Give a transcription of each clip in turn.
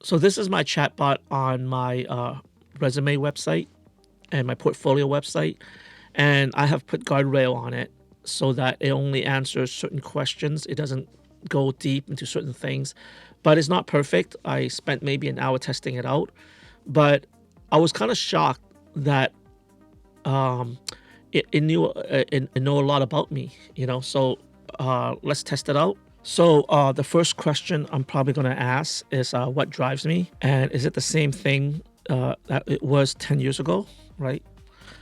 So this is my chatbot on my resume website and my portfolio website, and I have put guardrail on it so that it only answers certain questions. It doesn't go deep into certain things, but it's not perfect. I spent maybe an hour testing it out, but I was kind of shocked that um, it know a lot about me. So let's test it out. So the first question I'm probably going to ask is what drives me, and is it the same thing that it was 10 years ago, right?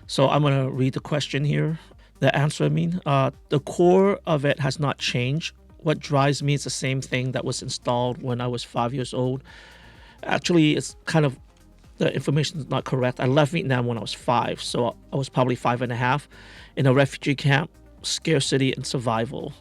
So I'm going to read the question here. The answer, the core of it has not changed. What drives me is the same thing that was installed when I was 5 years old. Actually, it's kind of the information is not correct. I left Vietnam when I was 5, so I was probably 5.5 in a refugee camp, scarcity and survival.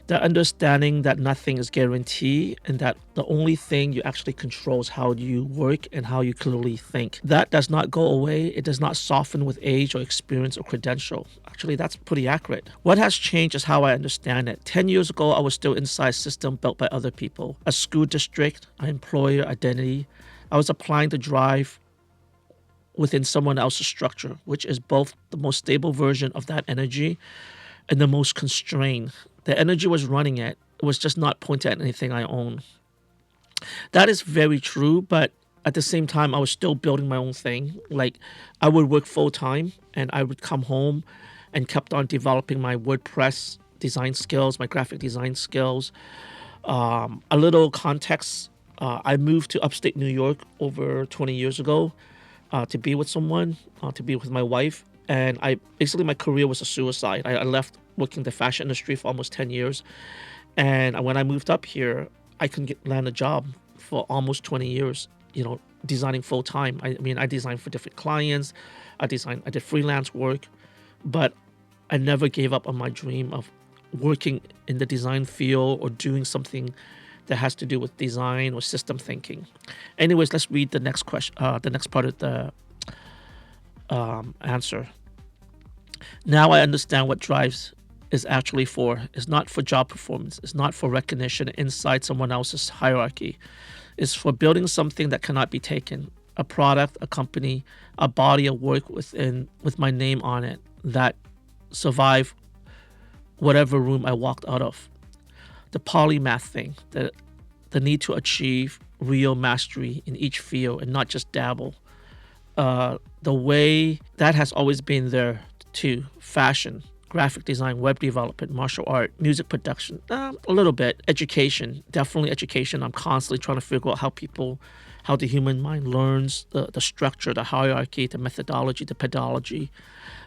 The understanding that nothing is guaranteed and that the only thing you actually control is how you work and how you clearly think. That does not go away. It does not soften with age or experience or credential. Actually, that's pretty accurate. What has changed is how I understand it. 10 years ago, I was still inside a system built by other people, a school district, an employer identity. I was applying to drive within someone else's structure, which is both the most stable version of that energy and the most constrained. The energy was running it. It was just not pointed at anything I own. That is very true, but at the same time, I was still building my own thing. Like, I would work full time and I would come home and kept on developing my WordPress design skills, my graphic design skills. A little context, I moved to upstate New York over 20 years ago to be with someone, to be with my wife. And basically my career was a suicide. I left working in the fashion industry for almost 10 years. And when I moved up here, I couldn't land a job for almost 20 years, designing full time. I designed for different clients. I did freelance work, but I never gave up on my dream of working in the design field or doing something that has to do with design or system thinking. Anyways, let's read the next question, the next part of the answer. Now I understand what drives is actually for. It's not for job performance. It's not for recognition inside someone else's hierarchy. It's for building something that cannot be taken. A product, a company, a body of work with my name on it that survive whatever room I walked out of. The polymath thing, the need to achieve real mastery in each field and not just dabble. The way that has always been there too. Fashion, graphic design, web development, martial art, music production, a little bit. Education, definitely education. I'm constantly trying to figure out how the human mind learns, the structure, the hierarchy, the methodology, the pedology.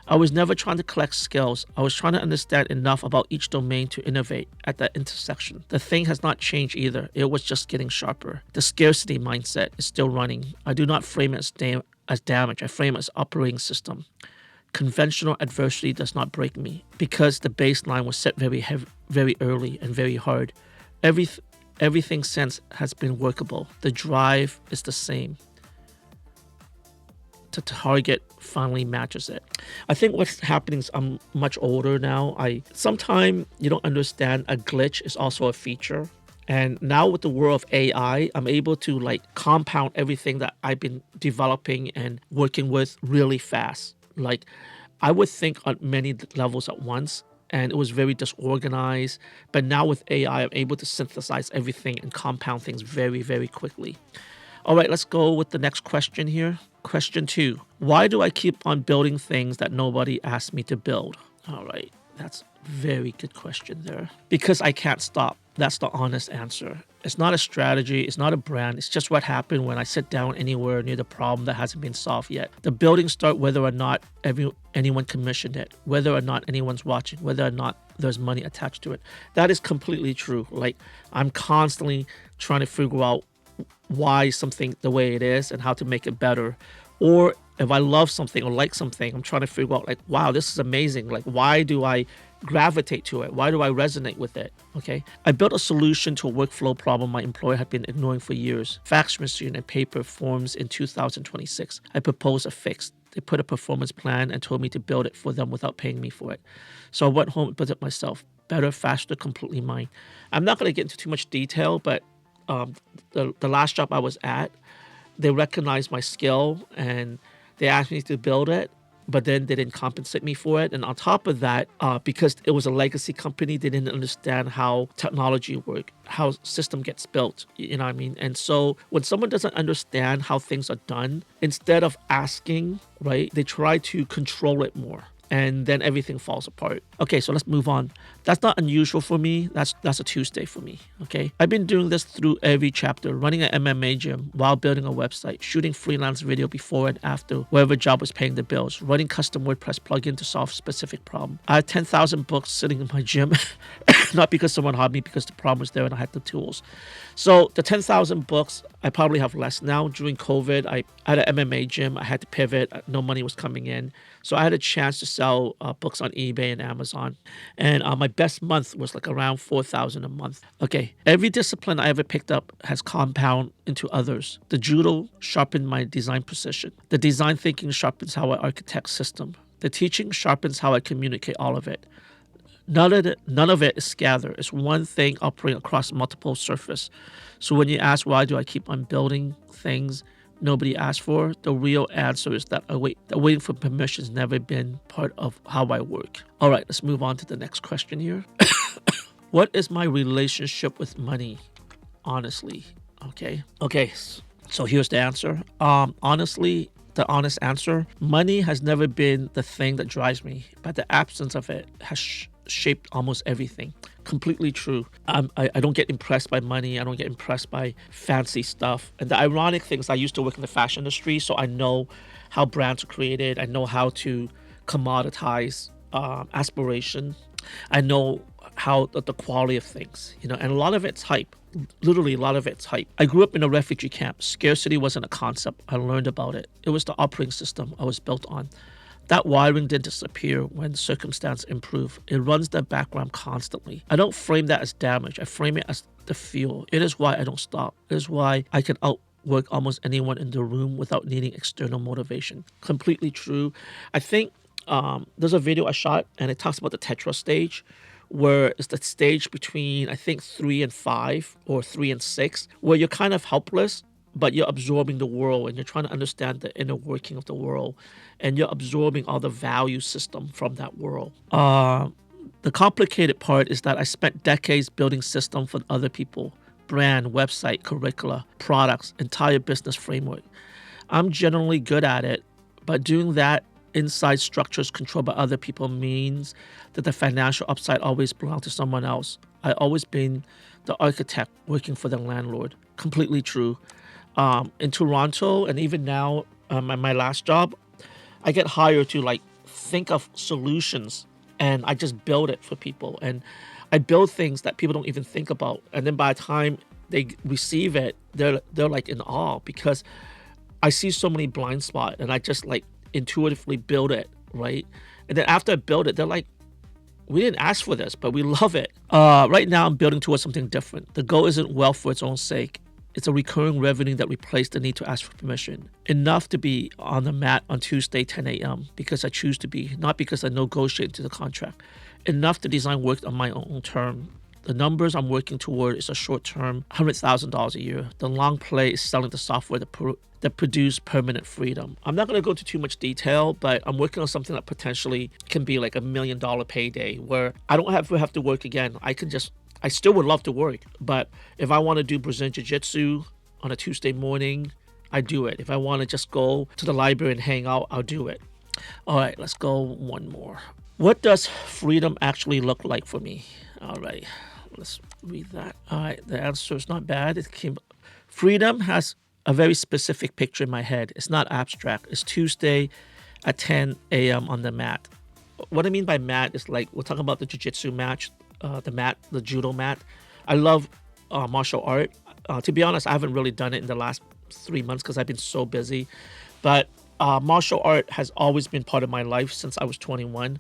I was never trying to collect skills. I was trying to understand enough about each domain to innovate at that intersection. The thing has not changed either. It was just getting sharper. The scarcity mindset is still running. I do not frame it as damage. I frame it as operating system. Conventional adversity does not break me because the baseline was set very heavy, very early and very hard. Everything since has been workable. The drive is the same. The target finally matches it. I think what's happening is I'm much older now. Sometimes you don't understand a glitch is also a feature. And now with the world of AI, I'm able to compound everything that I've been developing and working with really fast. I would think on many levels at once, and it was very disorganized. But now with AI, I'm able to synthesize everything and compound things very, very quickly. All right, let's go with the next question here. Question 2. Why do I keep on building things that nobody asked me to build? All right, that's a very good question there. Because I can't stop. That's the honest answer. It's not a strategy. It's not a brand. It's just what happened when I sit down anywhere near the problem that hasn't been solved yet. The building start whether or not anyone commissioned it, whether or not anyone's watching, whether or not there's money attached to it. That is completely true. I'm constantly trying to figure out why something the way it is and how to make it better. Or if I love something or like something, I'm trying to figure out wow, this is amazing. Why do I gravitate to it? Why do I resonate with it? Okay. I built a solution to a workflow problem my employer had been ignoring for years. Fax machine and paper forms in 2026. I proposed a fix. They put a performance plan and told me to build it for them without paying me for it. So I went home and built it myself. Better, faster, completely mine. I'm not going to get into too much detail, but the last job I was at, they recognized my skill and they asked me to build it, but then they didn't compensate me for it. And on top of that, because it was a legacy company, they didn't understand how technology works, how system gets built. You know what I mean? And so when someone doesn't understand how things are done, instead of asking, right, they try to control it more. And then everything falls apart. Okay, so let's move on. That's not unusual for me. That's a Tuesday for me. Okay, I've been doing this through every chapter, running an MMA gym while building a website, shooting freelance video before and after whatever job was paying the bills, running custom WordPress plugin to solve specific problem. I have 10,000 books sitting in my gym, not because someone hired me, because the problem was there and I had the tools. So the 10,000 books, I probably have less now. During COVID, I had an MMA gym. I had to pivot. No money was coming in. So I had a chance to sell books on eBay and Amazon. And my best month was like around 4,000 a month. Okay, every discipline I ever picked up has compound into others. The judo sharpened my design precision. The design thinking sharpens how I architect system. The teaching sharpens how I communicate all of it. None of it is scattered. It's one thing operating across multiple surfaces. So when you ask why do I keep on building things nobody asked for, the real answer is that waiting for permission has never been part of how I work. All right, let's move on to the next question here. What is my relationship with money? Honestly, okay. So here's the answer. Honestly, the honest answer, money has never been the thing that drives me, but the absence of it has shaped almost everything. Completely true. I don't get impressed by money. I don't get impressed by fancy stuff. And the ironic thing is I used to work in the fashion industry, so I know how brands are created. I know how to commoditize aspiration. I know how the quality of things, and a lot of it's hype. Literally, a lot of it's hype. I grew up in a refugee camp. Scarcity wasn't a concept. I learned about it. It was the operating system I was built on. That wiring didn't disappear when circumstance improved. It runs the background constantly. I don't frame that as damage. I frame it as the fuel. It is why I don't stop. It is why I can outwork almost anyone in the room without needing external motivation. Completely true. I think there's a video I shot and it talks about the Tetra stage, where it's the stage between, I think, 3 and 5 or 3 and 6, where you're kind of helpless, but you're absorbing the world and you're trying to understand the inner working of the world and you're absorbing all the value system from that world. The complicated part is that I spent decades building systems for other people, brand, website, curricula, products, entire business framework. I'm generally good at it, but doing that inside structures controlled by other people means that the financial upside always belongs to someone else. I always been the architect working for the landlord. Completely true. In Toronto and even now, my last job, I get hired to think of solutions and I just build it for people. And I build things that people don't even think about. And then by the time they receive it, they're like in awe because I see so many blind spots and I just intuitively build it, right? And then after I build it, they're like, we didn't ask for this, but we love it. Right now, I'm building towards something different. The goal isn't wealth for its own sake. It's a recurring revenue that replaces the need to ask for permission. Enough to be on the mat on Tuesday, 10 a.m. because I choose to be, not because I negotiate into the contract. Enough to design work on my own term. The numbers I'm working toward is a short-term $100,000 a year. The long play is selling the software that produce permanent freedom. I'm not going to go into too much detail, but I'm working on something that potentially can be like $1 million payday where I don't have to work again. I still would love to work, but if I want to do Brazilian Jiu-Jitsu on a Tuesday morning, I do it. If I want to just go to the library and hang out, I'll do it. All right, let's go one more. What does freedom actually look like for me? All right, let's read that. All right, the answer is not bad. Freedom has a very specific picture in my head. It's not abstract. It's Tuesday at 10 a.m. on the mat. What I mean by mat is we're talking about the jiu-jitsu match, the judo mat. I love martial art. To be honest, I haven't really done it in the last 3 months because I've been so busy. But martial art has always been part of my life since I was 21.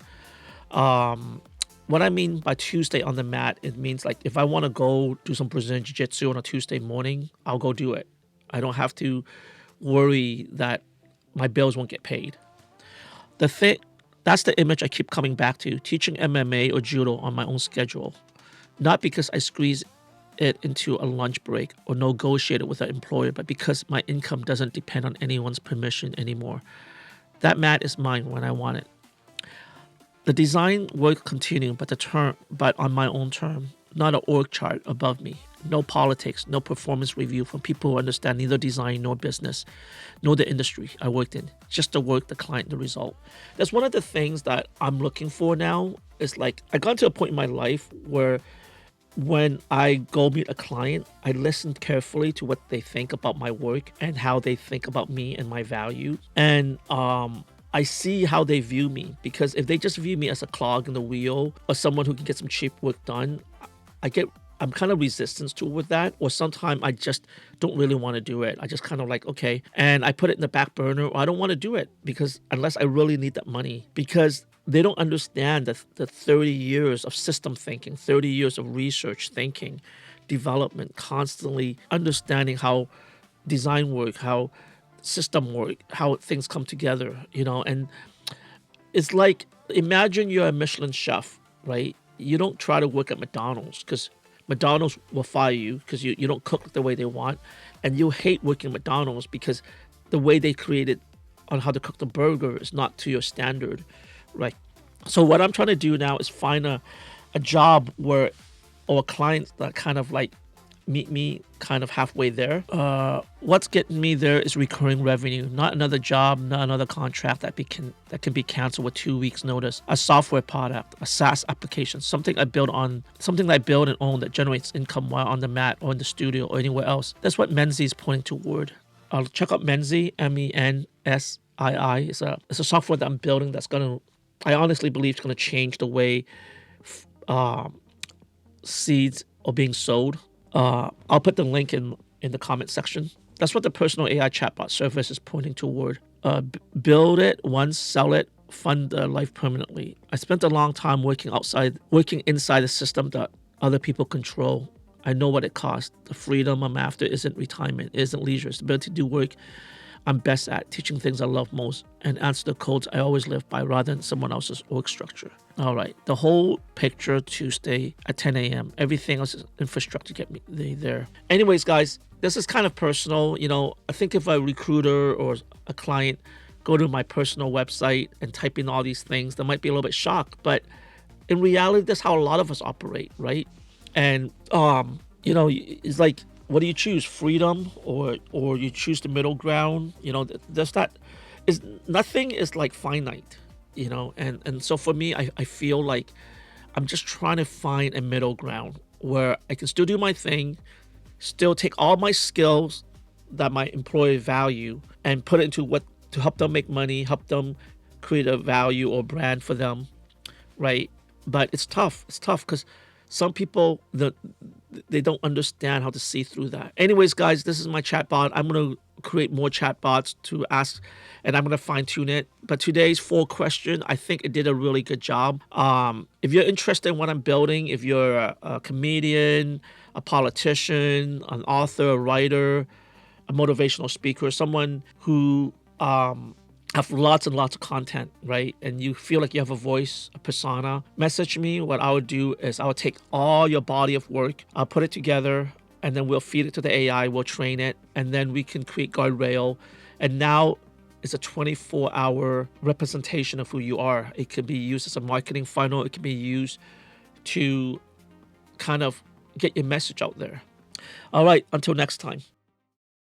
What I mean by Tuesday on the mat, it means if I want to go do some Brazilian Jiu-Jitsu on a Tuesday morning, I'll go do it. I don't have to worry that my bills won't get paid. That's the image I keep coming back to, teaching MMA or judo on my own schedule. Not because I squeeze it into a lunch break or negotiate it with an employer, but because my income doesn't depend on anyone's permission anymore. That mat is mine when I want it. The design work continue, but on my own term, not an org chart above me. No politics, no performance review from people who understand neither design nor business, nor the industry I worked in. Just the work, the client, the result. That's one of the things that I'm looking for now. Is like I got to a point in my life where when I go meet a client, I listen carefully to what they think about my work and how they think about me and my value. And I see how they view me, because if they just view me as a clog in the wheel or someone who can get some cheap work done, I'm kind of resistant toward that, or sometimes I just don't really want to do it. I just kind of like, okay, and I put it in the back burner, or I don't want to do it because unless I really need that money, because they don't understand the 30 years of system thinking, 30 years of research thinking, development, constantly understanding how design work, how system work, how things come together, and it's like, imagine you're a Michelin chef, right? You don't try to work at McDonald's because McDonald's will fire you because you don't cook the way they want. And you hate working at McDonald's because the way they created on how to cook the burger is not to your standard, right? So what I'm trying to do now is find a job where, or a client that kind of like meet me kind of halfway there. What's getting me there is recurring revenue, not another job, not another contract that can be canceled with 2 weeks notice. A software product, a SaaS application, something that I build and own that generates income while on the mat or in the studio or anywhere else. That's what Mensii is pointing toward. Check out Mensii, Mensii. It's a software that I'm building I honestly believe it's gonna change the way seeds are being sold. I'll put the link in the comment section. That's what the personal AI chatbot service is pointing toward. Build it once, sell it, fund their life permanently. I spent a long time working inside a system that other people control. I know what it costs. The freedom I'm after isn't retirement, isn't leisure. It's the ability to do work I'm best at, teaching things I love most, and answer the codes I always live by rather than someone else's org structure. All right, the whole picture Tuesday at 10 a.m. Everything else is infrastructure to get me there. Anyways, guys, this is kind of personal. I think if a recruiter or a client go to my personal website and type in all these things, they might be a little bit shocked. But in reality, that's how a lot of us operate, right? And, it's like, what do you choose, freedom or you choose the middle ground? Nothing is like finite, and so for me, I feel like I'm just trying to find a middle ground where I can still do my thing, still take all my skills that my employer value and put it into to help them make money, help them create a value or brand for them, right? But it's tough because some people, they don't understand how to see through that. Anyways, guys, this is my chatbot. I'm going to create more chatbots to ask, and I'm going to fine tune it. But today's 4 question, I think it did a really good job. If you're interested in what I'm building, if you're a comedian, a politician, an author, a writer, a motivational speaker, someone who have lots and lots of content, right? And you feel like you have a voice, a persona, message me. What I would do is I would take all your body of work, I'll put it together, and then we'll feed it to the AI, we'll train it, and then we can create guardrail. And now it's a 24-hour representation of who you are. It could be used as a marketing funnel. It can be used to kind of get your message out there. All right, until next time.